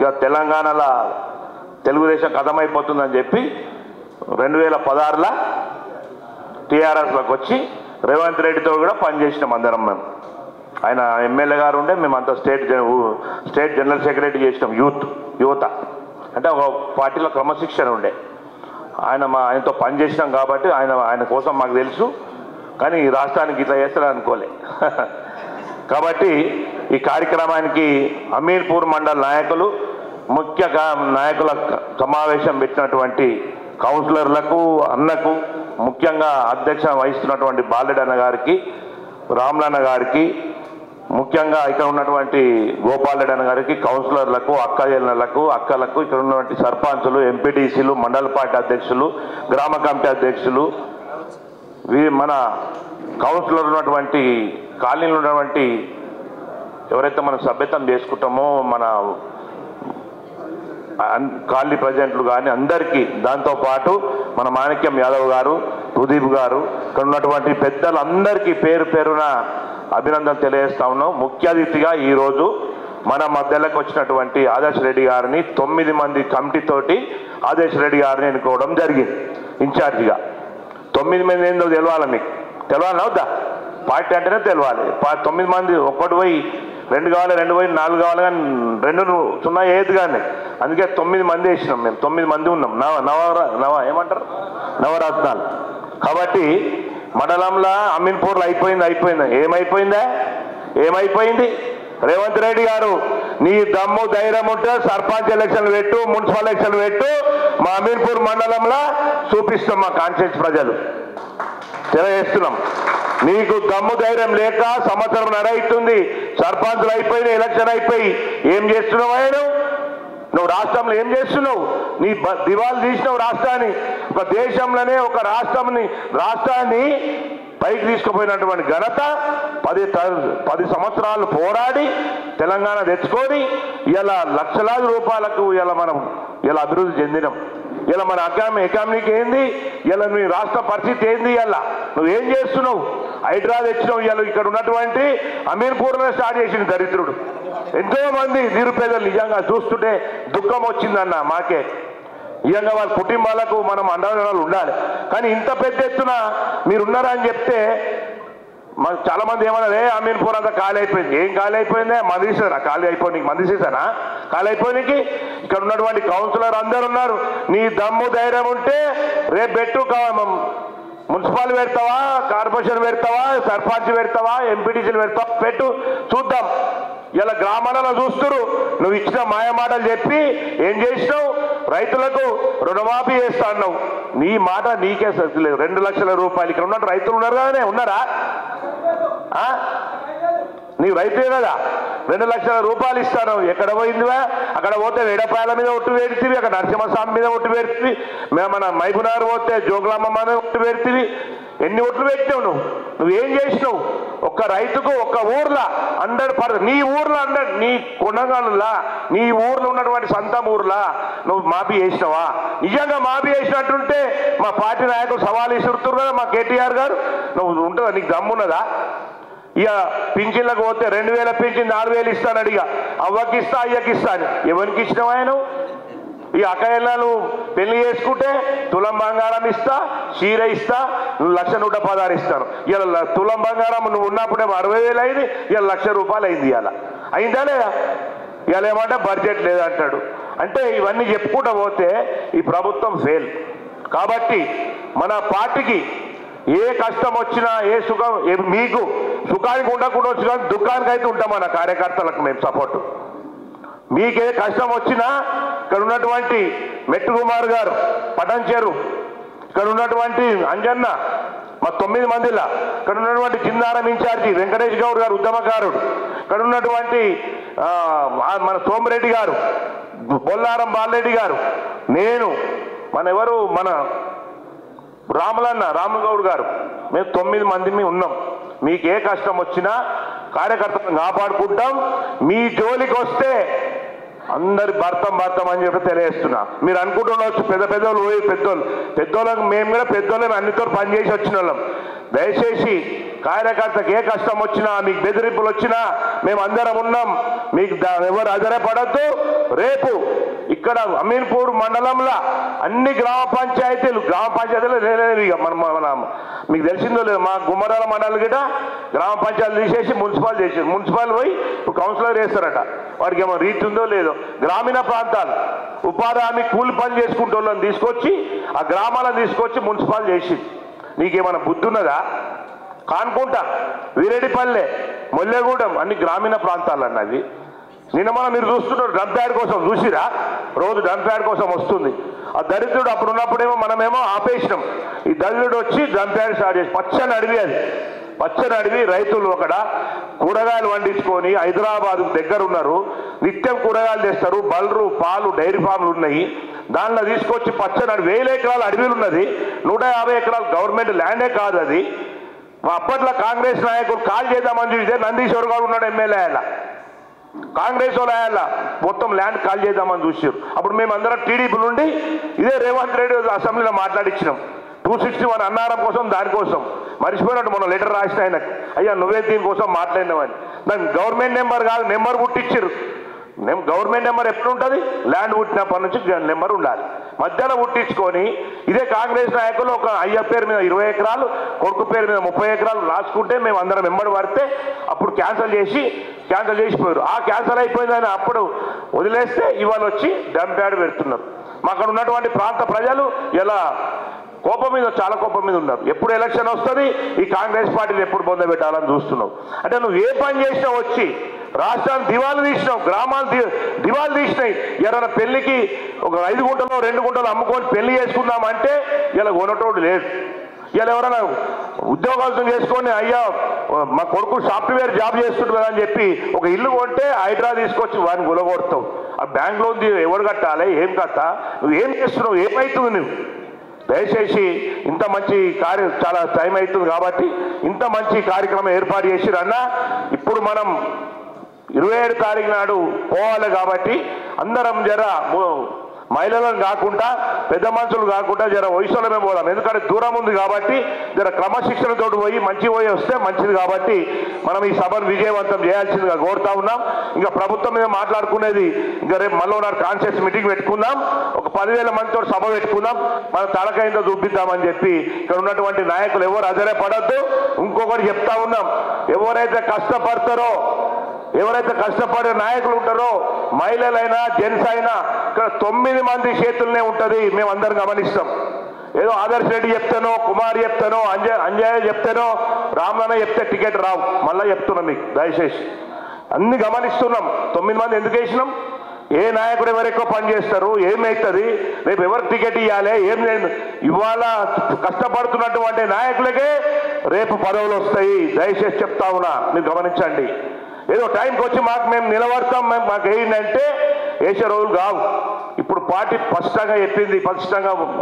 ఇక తెలంగాణలో తెలుగుదేశం కథమైపోతుందని చెప్పి 2016లో టీఆర్ఎస్లోకి వచ్చి రేవంత్ రెడ్డితో కూడా పనిచేసినాం అందరం. మేము ఆయన ఎమ్మెల్యే గారు ఉండే మేమంతా స్టేట్ జనరల్ సెక్రటరీ చేసినాం. యువత అంటే ఒక పార్టీలో క్రమశిక్షణ ఉండే ఆయనతో పనిచేసినాం కాబట్టి ఆయన కోసం మాకు తెలుసు. కానీ ఈ రాష్ట్రానికి ఇట్లా చేస్తారని అనుకోలే. కాబట్టి ఈ కార్యక్రమానికి అమీర్పూర్ మండల నాయకులు ముఖ్య నాయకుల సమావేశం పెట్టినటువంటి కౌన్సిలర్లకు అన్నకు ముఖ్యంగా అధ్యక్ష వహిస్తున్నటువంటి బాలరెడ్డి అన్న గారికి, రాములన్న గారికి, ముఖ్యంగా ఇక్కడ ఉన్నటువంటి గోపాల్ రెడ్డి అన్న గారికి, కౌన్సిలర్లకు, అక్కలకు, ఇక్కడ ఉన్నటువంటి సర్పంచులు, ఎంపీటీసీలు, మండల పార్టీ అధ్యక్షులు, గ్రామ కమిటీ అధ్యక్షులు, మన కౌన్సిలర్ ఉన్నటువంటి కాలనీలో ఉన్నటువంటి ఎవరైతే మనం సభ్యత్వం చేసుకుంటామో మన కాలనీ ప్రెసిడెంట్లు కానీ అందరికీ, దాంతోపాటు మన మాణిక్యం యాదవ్ గారు, ప్రదీప్ గారు, ఇక్కడ ఉన్నటువంటి పెద్దలందరికీ పేరు పేరున అభినందనలు తెలియజేస్తా ఉన్నాం. ముఖ్య అతిథిగా ఈరోజు మన మధ్యలోకి వచ్చినటువంటి ఆదర్శ్ రెడ్డి గారిని 9 మంది కమిటీతోటి ఆదర్శ్ రెడ్డి గారిని ఎన్నుకోవడం జరిగింది ఇన్ఛార్జిగా. 9 మంది ఏందో తెలవాలి, మీకు తెలవాలి అవుద్దా? పార్టీ అంటేనే తెలవాలి. 9 మంది, 1 పోయి 2 కావాలి, 2 పోయి 4 కావాలి, కానీ 2 0 ఏది కానీ. అందుకే 9 మంది వేసినాం. మేము 9 మంది ఉన్నాం. ఏమంటారు నవరత్నాలు. కాబట్టి మండలంలో అమీన్పూర్లో అయిపోయింది. ఏమైపోయింది? రేవంత్ రెడ్డి గారు, నీ దమ్ము ధైర్యం ఉంటే సర్పంచ్ ఎలక్షన్లు పెట్టు, మున్సిపల్ ఎలక్షన్లు పెట్టు, మా అమీన్పూర్ మండలంలో చూపిస్తాం. మా కాన్స్టిట్యూన్సీ ప్రజలు తెలియజేస్తున్నాం. నీకు దమ్ము ధైర్యం లేక సంవత్సరం నడైతుంది, సర్పంచులు అయిపోయినాయి, ఎలక్షన్ అయిపోయి ఏం చేస్తున్నావు? నువ్వు రాష్ట్రంలో ఏం చేస్తున్నావు? నీ దివాలు తీసినావు రాష్ట్రాన్ని. ఒక దేశంలోనే ఒక రాష్ట్రాన్ని పైకి తీసుకుపోయినటువంటి ఘనత 10 సంవత్సరాలు పోరాడి తెలంగాణ తెచ్చుకొని ఇలా లక్షలాది రూపాయలకు మనం అభివృద్ధి చెందినాం. ఇలా మన ఎకానమీకి ఏంది? ఇలా నీ రాష్ట్ర పరిస్థితి ఏంది? ఇలా నువ్వేం చేస్తున్నావు? హైడ్రా తెచ్చినావు. ఇలా ఇక్కడ ఉన్నటువంటి అమీర్పూర్లో స్టార్ట్ చేసిన దరిద్రుడు. ఎంతో మంది నిరుపేదలు నిజంగా చూస్తుంటే దుఃఖం వచ్చిందన్న మాకే. నిజంగా వాళ్ళ కుటుంబాలకు మనం అండదండలు ఉండాలి. కానీ ఇంత పెద్ద ఎత్తున మీరున్నారా అని చెప్తే మాకు చాలా మంది ఏమన్నా అమీన్పూర్ అంతా ఖాళీ అయిపోయింది. ఏం ఖాళీ అయిపోయిందే? మంది తీసారా? ఖాళీ అయిపోయి మంది తీసానా? ఖాళీ అయిపోయినకి ఇక్కడ ఉన్నటువంటి కౌన్సిలర్ అందరు ఉన్నారు. నీ దమ్ము ధైర్యం ఉంటే రేపు పెట్టు. మున్సిపల్ పెడతావా, కార్పొరేషన్ పెడతావా, సర్పంచ్ పెడతావా, ఎంపీటీసీలు పెడతావా? పెట్టు, చూద్దాం. ఇలా గ్రామాలలో చూస్తున్నారు. నువ్వు ఇచ్చిన మాయమాటలు చెప్పి ఏం చేసినావు? రైతులకు రుణమాఫీ చేస్తా అన్నావు. నీ మాట నీకే సరిలేదు. 2 లక్షల రూపాయలు ఇక్కడ ఉన్న రైతులు ఉన్నారు కదనే, ఉన్నారా? నీవు రైతే కదా, 2 లక్షల రూపాయలు ఇస్తాను. ఎక్కడ పోయిందివా? అక్కడ పోతే వేడపాయల మీద ఒట్టు పెడితివి, అక్కడ నరసింహస్వామి మీద ఒట్టు పెడితివి, మన మైబునార్ పోతే జోగులామ్మ మీద ఒట్టు పెడితివి. ఎన్ని ఒట్లు పెట్టినావు? నువ్వేం చేసినావు? ఒక్క రైతుకు ఒక్క ఊర్లో 100%, నీ ఊర్లో 100, నీ కొనగలులా నీ ఊర్లో ఉన్నటువంటి సొంత ఊర్లా నువ్వు మాఫీ చేసినావా? నిజంగా మాఫీ చేసినట్టుంటే మా పార్టీ నాయకులు సవాల్ ఇస్తున్నారు కదా, మా కేటీఆర్ గారు. నువ్వు ఉంటుందా? నీకు దమ్మున్నదా? ఇక పింఛన్లకు పోతే 2000 పింఛన్ 4000 ఇస్తాను అడిగా. అవ్వకిస్తా అయ్యకిస్తా అని. ఎవరికి ఇచ్చినావా? నువ్వు ఈ అక్కయ్యలు పెళ్లి చేసుకుంటే తులం బంగారం ఇస్తా, చీర ఇస్తా, 1,116 ఇస్తాను. ఇలా తులం బంగారం నువ్వు ఉన్నప్పుడే 60,000 అయింది, ఇలా 1,00,000 రూపాయలు అయింది. ఇలా అయిందా లేదా? ఇలా ఏమంటే బడ్జెట్ లేదంటాడు. అంటే ఇవన్నీ చెప్పుకుంటూ పోతే ఈ ప్రభుత్వం ఫెయిల్. కాబట్టి మన పార్టీకి ఏ కష్టం వచ్చినా, ఏ సుఖం, మీకు సుఖానికి ఉండకుండా వచ్చు, కానీ దుఃఖానికి అయితే ఉంటాం. మన కార్యకర్తలకు మేము సపోర్టు. మీకే కష్టం వచ్చినా ఇక్కడ ఉన్నటువంటి మెట్టు కుమార్ గారు పటంచేరు, ఇక్కడ ఉన్నటువంటి అంజన్న, మా 9 మందిలా, ఇక్కడ ఉన్నటువంటి జిందారం ఇన్ఛార్జి వెంకటేష్ గౌడ్ గారు ఉద్యమకారుడు, ఇక్కడ ఉన్నటువంటి మన సోమిరెడ్డి గారు, బొల్లారం బాలరెడ్డి గారు, నేను, మన రాముగౌడ్ గారు, మేము 9 మంది ఉన్నాం. మీకు ఏ కష్టం వచ్చినా కార్యకర్తలను కాపాడుకుంటాం. మీ జోలికి వస్తే అందరి భర్తం అని చెప్పి తెలియజేస్తున్నా. మీరు అనుకుంటుండవచ్చు పెద్దోళ్ళు పోయి పెద్దోళ్ళకి మేము కూడా పెద్దోళ్ళని అన్నితో పనిచేసి వచ్చిన వాళ్ళం. దయచేసి కార్యకర్తకు ఏ కష్టం వచ్చినా, మీకు బెదిరింపులు వచ్చినా మేమందరం ఉన్నాం, మీకు ఎవరు ఆధారపడద్దు. రేపు ఇక్కడ అమీన్పూర్ మండలంలో అన్ని గ్రామ పంచాయతీలు లేనివి మన మీకు తెలిసిందో లేదు, మా గుమ్మరాల మండలం గిట గ్రామ పంచాయతీలు తీసేసి మున్సిపల్ చేసారు. మున్సిపల్ పోయి కౌన్సిలర్ వేస్తారట, వాడికి ఏమో రీతి ఉందో లేదో. గ్రామీణ ప్రాంతాలు ఉపాధి హామీ కూలి పని చేసుకుంటే వాళ్ళని తీసుకొచ్చి ఆ గ్రామాలను తీసుకొచ్చి మున్సిపల్ చేసి, నీకేమైనా బుద్ధి ఉన్నదా? కానుకుంటా వీరెడ్డిపల్లె, మొల్లెగూడెం అన్ని గ్రామీణ ప్రాంతాలు అన్నది. నిన్న మనం మీరు చూస్తున్నారు డంప్ యార్డ్ కోసం, చూసిరా? రోజు డంప్ యార్డ్ కోసం వస్తుంది. ఆ దరిద్రుడు అప్పుడు ఉన్నప్పుడేమో మనమేమో ఆపేసినాం. ఈ దరిద్రుడు వచ్చి డంప్ యార్డ్ స్టార్ట్ చేసి పచ్చని అడవి, అది పచ్చని అడవి. రైతులు అక్కడ కూరగాయలు పండించుకొని హైదరాబాద్ దగ్గర ఉన్నారు, నిత్యం కూరగాయలు తెస్తారు. బల్లు పాలు డైరీ ఫామ్లు ఉన్నాయి, దానిలో తీసుకొచ్చి పచ్చని అడవి 1000 ఎకరాల అడవిలు ఉన్నది. 150 ఎకరాలు గవర్నమెంట్ ల్యాండే కాదు అది. అప్పట్లో కాంగ్రెస్ నాయకులు కాల్ చేద్దామని చూస్తే నందీశ్వర్ గారు ఉన్నాడు ఎమ్మెల్యే, ఆయన కాంగ్రెస్ వాళ్ళు ఆయన మొత్తం ల్యాండ్ కాల్ చేద్దామని చూసారు. అప్పుడు మేమందరం టీడీపీ నుండి ఇదే రేవంత్ రెడ్డి అసెంబ్లీలో మాట్లాడించినాం 261 అన్నారం కోసం, దానికోసం మర్చిపోయినట్టు మనం లెటర్ రాసిన ఆయనకు, అయ్యా నువ్వే దీనికోసం మాట్లాడినామని. దానికి గవర్నమెంట్ నెంబర్ కాదు, నెంబర్ పుట్టించారు. గవర్నమెంట్ నెంబర్ ఎప్పుడు ఉంటుంది? ల్యాండ్ పుట్టినప్పటి నుంచి నెంబర్ ఉండాలి. మధ్యాహ్నం పుట్టించుకొని ఇదే కాంగ్రెస్ నాయకులు ఒక అయ్య పేరు మీద 20 ఎకరాలు, కొడుకు పేరు మీద 30 ఎకరాలు రాసుకుంటే మేము అందరం వెంబడి పడితే అప్పుడు క్యాన్సిల్ చేసిపోయారు. ఆ క్యాన్సిల్ అయిపోయిందని అప్పుడు వదిలేస్తే ఇవాళ వచ్చి డంప్ యార్డ్ పెడుతున్నారు. మా అక్కడ ఉన్నటువంటి ప్రాంత ప్రజలు ఇలా కోపం మీద, చాలా కోపం మీద ఉన్నారు. ఎప్పుడు ఎలక్షన్ వస్తుంది, ఈ కాంగ్రెస్ పార్టీని ఎప్పుడు పొందబెట్టాలని చూస్తున్నావు. అంటే నువ్వు ఏ పని చేసినా వచ్చి రాష్ట్రాన్ని దివాలు తీసినావు, గ్రామాలు దివాలు తీసినాయి. ఎవరైనా పెళ్లికి ఒక 5 గుంటలో 2 గుంటలు అమ్ముకొని పెళ్లి చేసుకుందామంటే ఇలా కొనటోడు లేదు. ఇలా ఎవరైనా ఉద్యోగాలు చేసుకొని అయ్యా మా కొడుకు సాఫ్ట్వేర్ జాబ్ చేస్తుంటు కదా అని చెప్పి ఒక ఇల్లు కొంటే హైడ్రా తీసుకొచ్చి వాడిని గులగొడతావు. ఆ బ్యాంక్ లోన్ ఎవరు కట్టాలి? ఏం కట్టా? నువ్వు ఏం చేస్తున్నావు? ఏమవుతుంది నువ్వు? దయచేసి ఇంత మంచి చాలా టైం అవుతుంది కాబట్టి ఇంత మంచి కార్యక్రమం ఏర్పాటు చేసిరన్నా. ఇప్పుడు మనం 27 తారీఖు నాడు పోవాలి కాబట్టి అందరం జర మహిళలను కాకుండా పెద్ద మనుషులు కాకుండా జర వయసులమే పోదాం. ఎందుకంటే దూరం ఉంది కాబట్టి జర క్రమశిక్షణతో పోయి పోయి వస్తే మంచిది. కాబట్టి మనం ఈ సభను విజయవంతం చేయాల్సిందిగా కోరుతా ఉన్నాం. ఇంకా ప్రభుత్వం మీద మాట్లాడుకునేది ఇంకా రేపు మళ్ళీ కాన్షియస్ మీటింగ్ పెట్టుకుందాం, ఒక 10,000 మందితో సభ పెట్టుకుందాం, మనం తలకైందో చూపిద్దామని చెప్పి ఇక్కడ ఉన్నటువంటి నాయకులు ఎవరు అధైర్యపడద్దు. ఇంకొకటి చెప్తా ఉన్నాం, ఎవరైతే కష్టపడే నాయకులు ఉంటారో, మహిళలైనా జెంట్స్ అయినా, ఇక్కడ 9 మంది చేతుల్నే ఉంటుంది. మేము అందరం గమనిస్తాం. ఏదో ఆదర్శ్ రెడ్డి చెప్తానో, కుమార్ చెప్తానో, అంజయ్ చెప్తానో, రామనాన్న చెప్తే టికెట్ రావు. మళ్ళీ చెప్తున్నాం మీకు దయచేసి, అన్ని గమనిస్తున్నాం. 9 మంది ఎందుకు వేసినాం? ఏ నాయకుడు ఎవరు ఎక్కువ పని చేస్తారు, ఏమవుతుంది, రేపు ఎవరికి టికెట్ ఇవ్వాలి, ఏం లేదు. ఇవాళ కష్టపడుతున్నటువంటి నాయకులకే రేపు పదవులు వస్తాయి. దయచేసి చెప్తా ఉన్నా, మీరు గమనించండి. ఏదో టైంకి వచ్చి మేము నిలబడతాం, మాకు ఏంటంటే వేసే రోజులు కావు. ఇప్పుడు పార్టీ స్పష్టంగా చెప్పింది,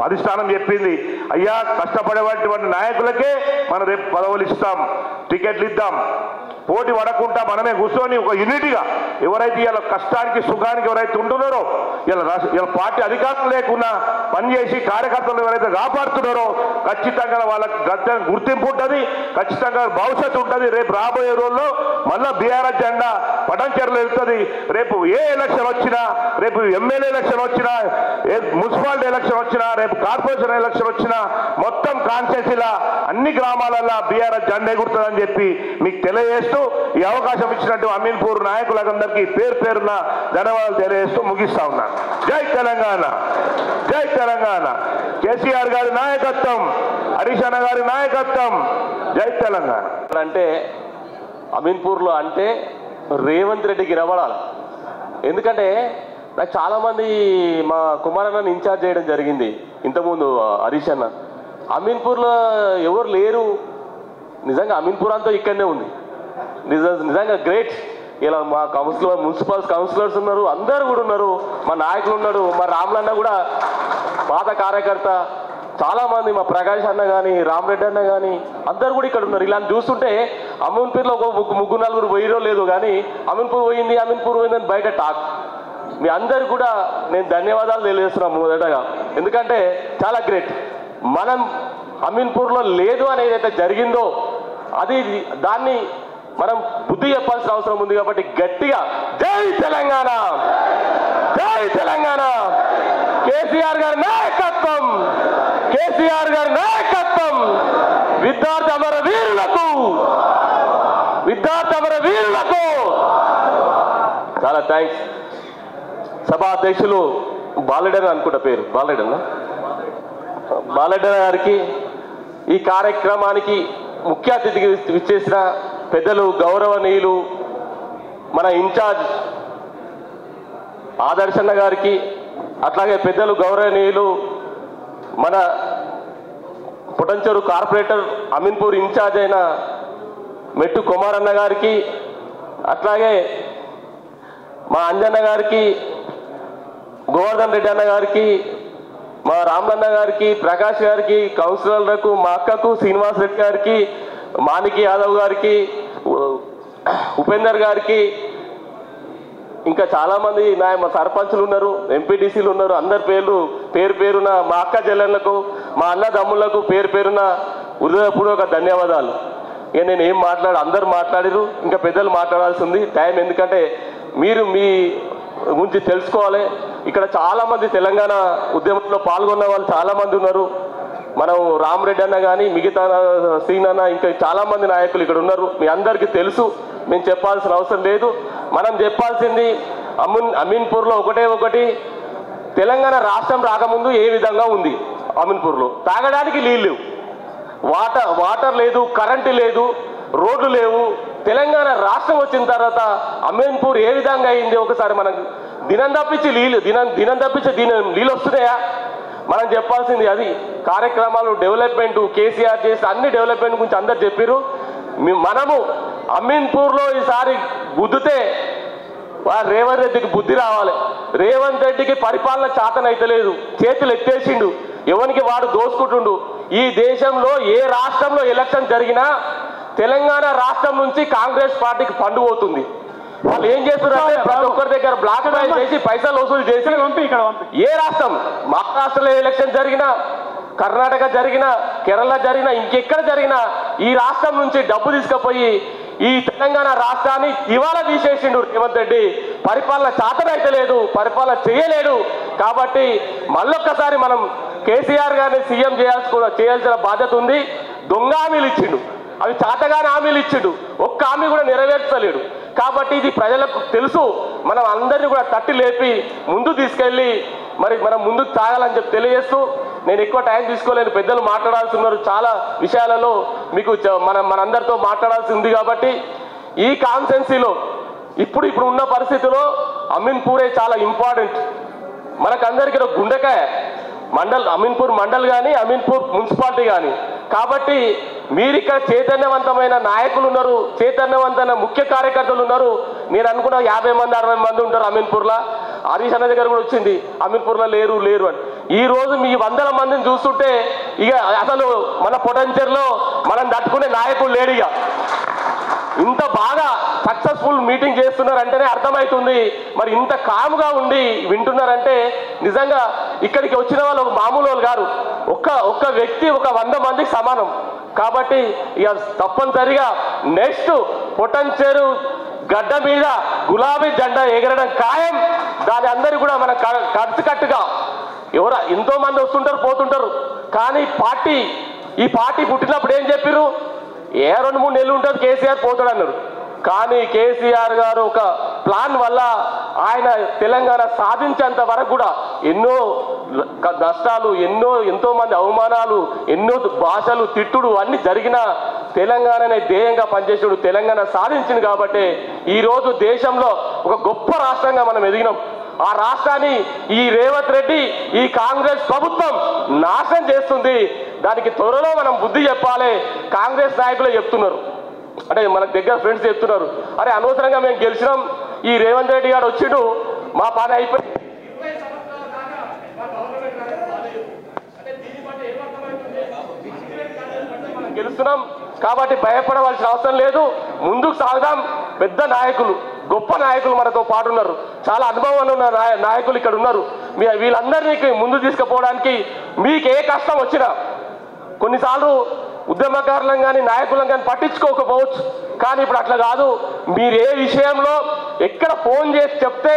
అధిష్టానం చెప్పింది, అయ్యా కష్టపడేటువంటి నాయకులకే మనం రేపు పదవులు ఇస్తాం, టికెట్లు ఇద్దాం. పోటీ పడకుండా మనమే కూర్చొని ఒక యూనిటీగా ఎవరైతే ఇలా కష్టానికి సుఖానికి ఎవరైతే ఉంటున్నారో, ఇలా పార్టీ అధికారం లేకుండా పనిచేసి కార్యకర్తలు ఎవరైతే కాపాడుతున్నారో ఖచ్చితంగా వాళ్ళకి గుర్తింపు ఉంటుంది, ఖచ్చితంగా భవిష్యత్తు ఉంటుంది. రేపు రాబోయే రోజుల్లో మళ్ళీ బీఆర్ఎస్ జెండా పటంచెరులో వెళ్తుంది. రేపు ఏ ఎలక్షన్ వచ్చినా, రేపు ఎమ్మెల్యే ఎలక్షన్ వచ్చినా, మున్సిపాలిటీ ఎలక్షన్ వచ్చినా, రేపు కార్పొరేషన్ ఎలక్షన్ వచ్చినా మొత్తం కాన్స్టిట్యూన్సీలా అన్ని గ్రామాలల్లో బీఆర్ఎస్ జెండా ఎగురుతుందని చెప్పి మీకు తెలియజేస్తూ ఈ అవకాశం ఇచ్చినట్టు అమీన్పూర్ నాయకులందరికీ పేరు పేరున ధన్యవాదాలు తెలియజేస్తూ ముగిస్తా ఉన్నాను. జై తెలంగాణ, జై తెలంగాణ. కేసీఆర్ గారి నాయకత్వం, హరీష్ అన్న గారి నాయకత్వం, జై తెలంగాణ. అంటే అమీన్పూర్లో అంటే రేవంత్ రెడ్డికి నిలబడాలి. ఎందుకంటే నాకు చాలామంది మా కుమారన్నని ఇన్ఛార్జ్ చేయడం జరిగింది ఇంతకుముందు హరీష్ అన్న. అమీన్పూర్లో ఎవరు లేరు, నిజంగా అమీన్పూర్ అంతా ఇక్కడనే ఉంది. నిజంగా గ్రేట్. ఇలా మా మున్సిపల్ కౌన్సిలర్స్ ఉన్నారు, అందరూ కూడా ఉన్నారు, మా నాయకులు ఉన్నారు, మా రాములన్న కూడా పాత కార్యకర్త, చాలామంది మా ప్రకాష్ అన్న కానీ రామరెడ్డి అన్న కానీ అందరు కూడా ఇక్కడ ఉన్నారు. ఇలా చూస్తుంటే అమీన్పూర్లో ఒక 3-4 పోయిరో లేదు కానీ అమీన్పూర్ పోయిందని బయట టాక్. మీ అందరు కూడా నేను ధన్యవాదాలు తెలియజేస్తున్నాను మొదటగా. ఎందుకంటే చాలా గ్రేట్. మనం అమీన్పూర్లో లేదు అనేది అయితే జరిగిందో దాన్ని మనం బుద్ధి చెప్పాల్సిన అవసరం ఉంది కాబట్టి గట్టిగా జై తెలంగాణ, జై తెలంగాణ, కేసీఆర్ గారి నాయకత్వం, కేసీఆర్ గారి నాయకత్వం, విద్యార్థి అమర వీరులకు, విద్యార్థి అమర వీరులకు చాలా థ్యాంక్స్. సభా అధ్యక్షులు బాలెడన్ అనుకుంటా పేరు, బాలెడన్ గారికి, ఈ కార్యక్రమానికి ముఖ్య అతిథికి విచ్చేసిన పెద్దలు గౌరవనీయులు మన ఇన్ఛార్జ్ ఆదర్శన్న గారికి, అట్లాగే పెద్దలు గౌరవనీయులు మన పుటంచెరు కార్పొరేటర్ అమీన్పూర్ ఇన్ఛార్జ్ అయిన మెట్టు కుమారన్న గారికి, అట్లాగే మా అంజన్న గారికి, గోవర్ధన్ రెడ్డి అన్న గారికి, మా రామన్న గారికి, ప్రకాష్ గారికి, కౌన్సిలర్లకు, మా అక్కకు శ్రీనివాస్ రెడ్డి గారికి, మాణికి యాదవ్ గారికి, ఉపేందర్ గారికి, ఇంకా చాలామంది మా సర్పంచులు ఉన్నారు, ఎంపీటీసీలు ఉన్నారు. అందరి పేరు పేరున మా అక్క చెల్లెళ్లకు, మా అన్నదమ్ములకు పేరు పేరున హృదయపూర్వక ధన్యవాదాలు. ఇక నేను ఏం అందరూ మాట్లాడిరు, ఇంకా పెద్దలు మాట్లాడాల్సి ఉంది టైం, ఎందుకంటే మీరు మీ గురించి తెలుసుకోవాలి. ఇక్కడ చాలామంది తెలంగాణ ఉద్యమంలో పాల్గొన్న వాళ్ళు చాలామంది ఉన్నారు. మనం రామరెడ్డి అన్న కానీ, మిగతా సీన్ అన్న, ఇంకా చాలామంది నాయకులు ఇక్కడ ఉన్నారు. మీ అందరికీ తెలుసు, మేము చెప్పాల్సిన అవసరం లేదు. మనం చెప్పాల్సింది అమీన్పూర్లో ఒకటి, తెలంగాణ రాష్ట్రం రాకముందు ఏ విధంగా ఉంది అమీన్పూర్లో. తాగడానికి నీళ్ళు లేవు, వాటర్ లేదు, కరెంటు లేదు, రోడ్లు లేవు. తెలంగాణ రాష్ట్రం వచ్చిన తర్వాత అమీన్పూర్ ఏ విధంగా అయింది ఒకసారి మనం దినం తప్పించి నీళ్ళు వస్తున్నాయా? మనం చెప్పాల్సింది అది. కార్యక్రమాలు, డెవలప్మెంట్, కేసీఆర్ చేసిన అన్ని డెవలప్మెంట్ గురించి అందరు చెప్పారు. మనము అమీన్పూర్లో ఈసారి గుద్దితే రేవంత్ రెడ్డికి బుద్ధి రావాలి. రేవంత్ రెడ్డికి పరిపాలన చేతనైతలేదు, చేతులు ఎత్తేసిండు, ఎవరికి వాడు దోసుకుంటుండు. ఈ దేశంలో ఏ రాష్ట్రంలో ఎలక్షన్ జరిగినా తెలంగాణ రాష్ట్రం నుంచి కాంగ్రెస్ పార్టీకి ఫండ్ పోతుంది. వాళ్ళు ఏం చేస్తున్నారంటే ప్రతి ఒక్కరి దగ్గర బ్లాక్ మెయిల్ చేసి పైసలు వసూలు చేసి ఏ రాష్ట్రం, మహారాష్ట్రలో ఎలక్షన్ జరిగినా, కర్ణాటక జరిగినా, కేరళ జరిగినా, ఇంకెక్కడ జరిగినా ఈ రాష్ట్రం నుంచి డబ్బు తీసుకుపోయి ఈ తెలంగాణ రాష్ట్రాన్ని ఇవాళ తీసేసిండు రేవంత్ రెడ్డి. పరిపాలన చేతనైతే లేదు, పరిపాలన చేయలేడు. కాబట్టి మళ్ళొక్కసారి మనం కేసీఆర్ గారిని సీఎం చేయాల్సిన బాధ్యత ఉంది. దొంగ హామీలు ఇచ్చిండు, అవి చాతగాని హామీలు ఇచ్చిండు, ఒక్క హామీ కూడా నెరవేర్చలేడు. కాబట్టి ఇది ప్రజలకు తెలుసు. మనం అందరినీ కూడా తట్టి లేపి ముందు తీసుకెళ్ళి మనం ముందుకు సాగాలని చెప్పి తెలియజేస్తూ, నేను ఎక్కువ టైం తీసుకోలేను, పెద్దలు మాట్లాడాల్సి ఉన్నారు చాలా విషయాలలో, మీకు మనందరితో మాట్లాడాల్సి ఉంది. కాబట్టి ఈ కాన్స్టెన్సీలో ఇప్పుడు ఉన్న పరిస్థితిలో అమీన్పూరే చాలా ఇంపార్టెంట్. మనకందరికీ గుండెకాయ అమీన్పూర్ మండల్ కానీ, అమీన్పూర్ మున్సిపాలిటీ కానీ. కాబట్టి మీరు ఇక్కడ చైతన్యవంతమైన నాయకులు ఉన్నారు, చైతన్యవంతమైన ముఖ్య కార్యకర్తలు ఉన్నారు. నేను అనుకున్నా 50 మంది 60 మంది ఉంటారు అమీన్పూర్లో. హరీష్ అన్న దగ్గర కూడా వచ్చింది అమీన్పూర్లో లేరు అని. ఈ రోజు మీ 100 మందిని చూస్తుంటే ఇక అసలు మన పొటెన్షియల్లో మనం తట్టుకునే నాయకులు లేడు. ఇక ఇంత బాగా సక్సెస్ఫుల్ మీటింగ్ చేస్తున్నారంటేనే అర్థమవుతుంది. మరి ఇంత కాముగా ఉండి వింటున్నారంటే నిజంగా ఇక్కడికి వచ్చిన వాళ్ళు మామూలు వాళ్ళు గారు. ఒక్క వ్యక్తి 100 మందికి సమానం. కాబట్టి ఇక తప్పనిసరిగా నెక్స్ట్ పొటెన్షియల్ గడ్డ మీద గులాబీ జెండా ఎగరడం ఖాయం. దాని అందరూ కూడా మన కట్టుగా ఎంతో మంది వస్తుంటారు పోతుంటారు. కానీ ఈ పార్టీ పుట్టినప్పుడు ఏం చెప్పారు? 2-3 నెలలు ఉంటుంది కేసీఆర్ పోతాడు అన్నారు. కానీ కేసీఆర్ గారు ఒక ప్లాన్ వల్ల ఆయన తెలంగాణ సాధించేంత వరకు కూడా ఎన్నో నష్టాలు, ఎంతో మంది అవమానాలు, ఎన్నో భాషలు, తిట్టుడు అన్ని జరిగిన తెలంగాణనే ధ్యేయంగా పనిచేసాడు. తెలంగాణ సాధించింది కాబట్టి ఈరోజు దేశంలో ఒక గొప్ప రాష్ట్రంగా మనం ఎదిగినాం. ఆ రాష్ట్రాన్ని ఈ రేవంత్ రెడ్డి, ఈ కాంగ్రెస్ ప్రభుత్వం నాశనం చేస్తుంది. దానికి త్వరలో మనం బుద్ధి చెప్పాలి. కాంగ్రెస్ నాయకులే చెప్తున్నారు, అంటే మనకు దగ్గర ఫ్రెండ్స్ చెప్తున్నారు, అరే అనవసరంగా మేము గెలిచినాం, ఈ రేవంత్ రెడ్డి గారు వచ్చిండు, మా పని అయిపోయి గెలుస్తున్నాం కాబట్టి భయపడవలసిన అవసరం లేదు. ముందుకు సాగుదాం. పెద్ద నాయకులు, గొప్ప నాయకులు మనతో పాటు ఉన్నారు. చాలా అనుభవం ఉన్న నాయకులు ఇక్కడ ఉన్నారు. వీళ్ళందరినీ ముందు తీసుకుపోవడానికి మీకు ఏ కష్టం వచ్చినా, కొన్నిసార్లు ఉద్యమకారులను కానీ నాయకులను కానీ పట్టించుకోకపోవచ్చు. కానీ ఇప్పుడు అట్లా కాదు. మీరు ఏ విషయంలో ఎక్కడ ఫోన్ చేసి చెప్తే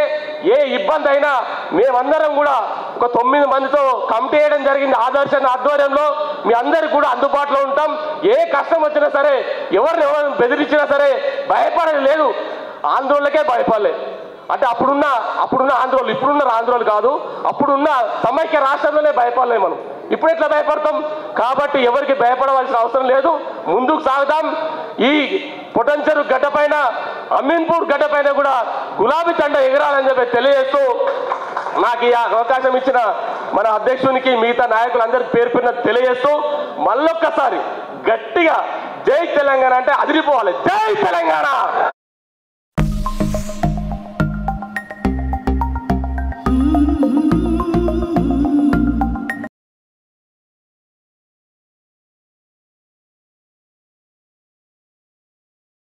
ఏ ఇబ్బంది అయినా మేమందరం కూడా ఒక 9 మందితో కమిటీ చేయడం జరిగింది. ఆదర్శ ఆధ్వర్యంలో మీ అందరికి కూడా అందుబాటులో ఉంటాం. ఏ కష్టం వచ్చినా సరే, ఎవరిని బెదిరించినా సరే భయపడేది లేదు. ఆందోళనకే భయపడలే. అంటే అప్పుడున్న ఆంధ్రోలు, ఇప్పుడున్న ఆంధ్రోలు కాదు, అప్పుడున్న సమైక్య రాష్ట్రంలోనే భయపడలేము మనం. ఇప్పుడు ఎట్లా భయపడతాం? కాబట్టి ఎవరికి భయపడవలసిన అవసరం లేదు. ముందుకు సాగుదాం. ఈ పొటెన్షియల్ గడ్డ పైన, అమీన్పూర్ గడ్డ పైన కూడా గులాబీ జెండా ఎగరాలని చెప్పి తెలియజేస్తూ, నాకు ఈ అవకాశం ఇచ్చిన మన అధ్యక్షునికి, మిగతా నాయకులందరికీ పేరు పేరున తెలియజేస్తూ, మళ్ళొక్కసారి గట్టిగా జై తెలంగాణ అంటే అదిరిపోవాలి. జై తెలంగాణ.